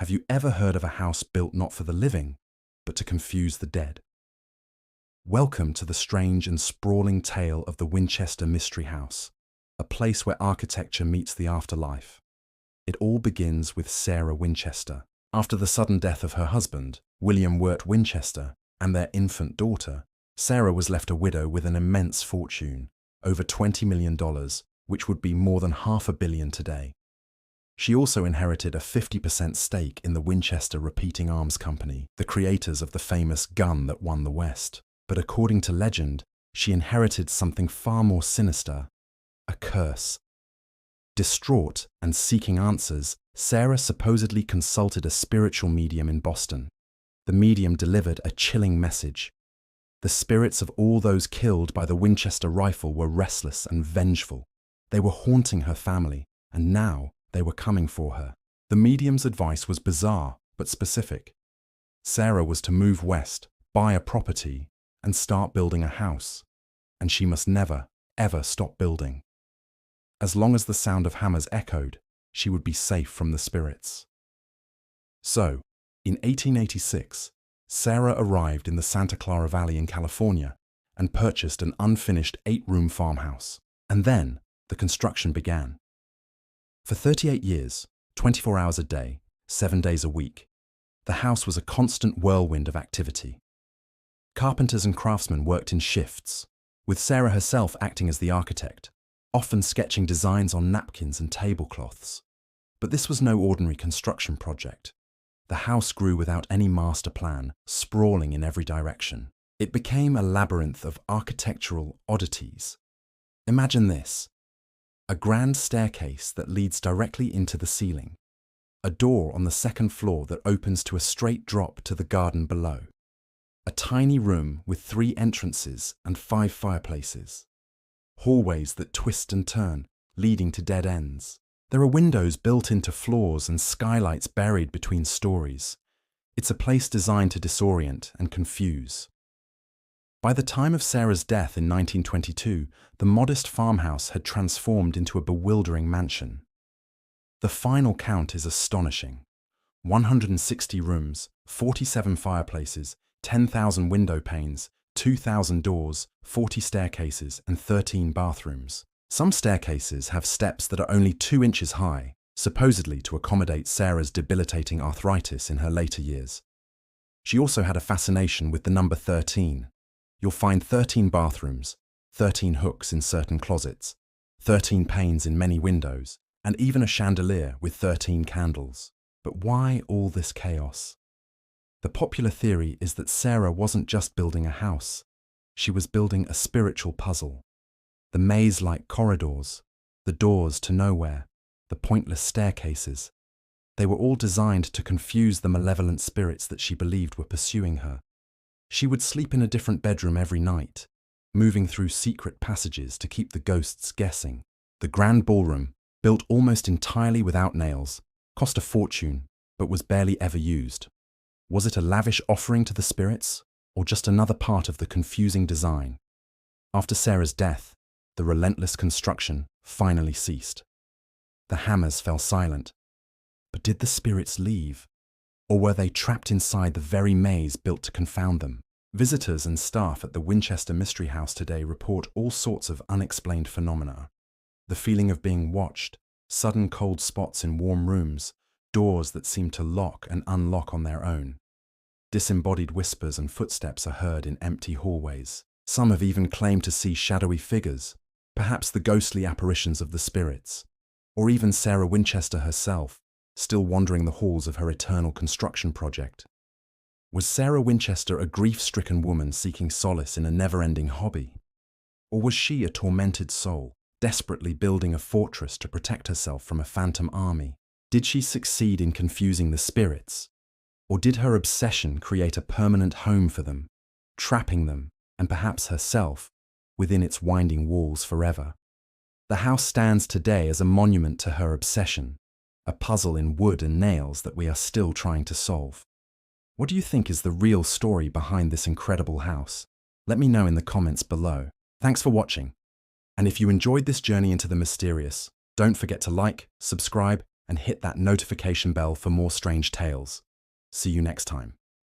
Have you ever heard of a house built not for the living, but to confuse the dead? Welcome to the strange and sprawling tale of the Winchester Mystery House, a place where architecture meets the afterlife. It all begins with Sarah Winchester. After the sudden death of her husband, William Wirt Winchester, and their infant daughter, Sarah was left a widow with an immense fortune, over $20 million, which would be more than $500 million today. She also inherited a 50% stake in the Winchester Repeating Arms Company, the creators of the famous gun that won the West. But according to legend, she inherited something far more sinister, a curse. Distraught and seeking answers, Sarah supposedly consulted a spiritual medium in Boston. The medium delivered a chilling message. The spirits of all those killed by the Winchester rifle were restless and vengeful. They were haunting her family, and now they were coming for her. The medium's advice was bizarre but specific. Sarah was to move west, buy a property, and start building a house. And she must never, ever stop building. As long as the sound of hammers echoed, she would be safe from the spirits. So, in 1886, Sarah arrived in the Santa Clara Valley in California and purchased an unfinished 8-room farmhouse. And then, the construction began. For 38 years, 24 hours a day, 7 days a week, the house was a constant whirlwind of activity. Carpenters and craftsmen worked in shifts, with Sarah herself acting as the architect, often sketching designs on napkins and tablecloths. But this was no ordinary construction project. The house grew without any master plan, sprawling in every direction. It became a labyrinth of architectural oddities. Imagine this: a grand staircase that leads directly into the ceiling, a door on the second floor that opens to a straight drop to the garden below, a tiny room with 3 entrances and 5 fireplaces, hallways that twist and turn, leading to dead ends. There are windows built into floors and skylights buried between stories. It's a place designed to disorient and confuse. By the time of Sarah's death in 1922, the modest farmhouse had transformed into a bewildering mansion. The final count is astonishing: 160 rooms, 47 fireplaces, 10,000 window panes, 2,000 doors, 40 staircases, and 13 bathrooms. Some staircases have steps that are only 2 inches high, supposedly to accommodate Sarah's debilitating arthritis in her later years. She also had a fascination with the number 13. You'll find 13 bathrooms, 13 hooks in certain closets, 13 panes in many windows, and even a chandelier with 13 candles. But why all this chaos? The popular theory is that Sarah wasn't just building a house. She was building a spiritual puzzle. The maze-like corridors, the doors to nowhere, the pointless staircases. They were all designed to confuse the malevolent spirits that she believed were pursuing her. She would sleep in a different bedroom every night, moving through secret passages to keep the ghosts guessing. The grand ballroom, built almost entirely without nails, cost a fortune, but was barely ever used. Was it a lavish offering to the spirits, or just another part of the confusing design? After Sarah's death, the relentless construction finally ceased. The hammers fell silent. But did the spirits leave? Or were they trapped inside the very maze built to confound them? Visitors and staff at the Winchester Mystery House today report all sorts of unexplained phenomena. The feeling of being watched, sudden cold spots in warm rooms, doors that seem to lock and unlock on their own. Disembodied whispers and footsteps are heard in empty hallways. Some have even claimed to see shadowy figures, perhaps the ghostly apparitions of the spirits, or even Sarah Winchester herself, still wandering the halls of her eternal construction project. Was Sarah Winchester a grief-stricken woman seeking solace in a never-ending hobby? Or was she a tormented soul, desperately building a fortress to protect herself from a phantom army? Did she succeed in confusing the spirits? Or did her obsession create a permanent home for them, trapping them, and perhaps herself, within its winding walls forever? The house stands today as a monument to her obsession, a puzzle in wood and nails that we are still trying to solve. What do you think is the real story behind this incredible house? Let me know in the comments below. Thanks for watching. And if you enjoyed this journey into the mysterious, don't forget to like, subscribe, and hit that notification bell for more strange tales. See you next time.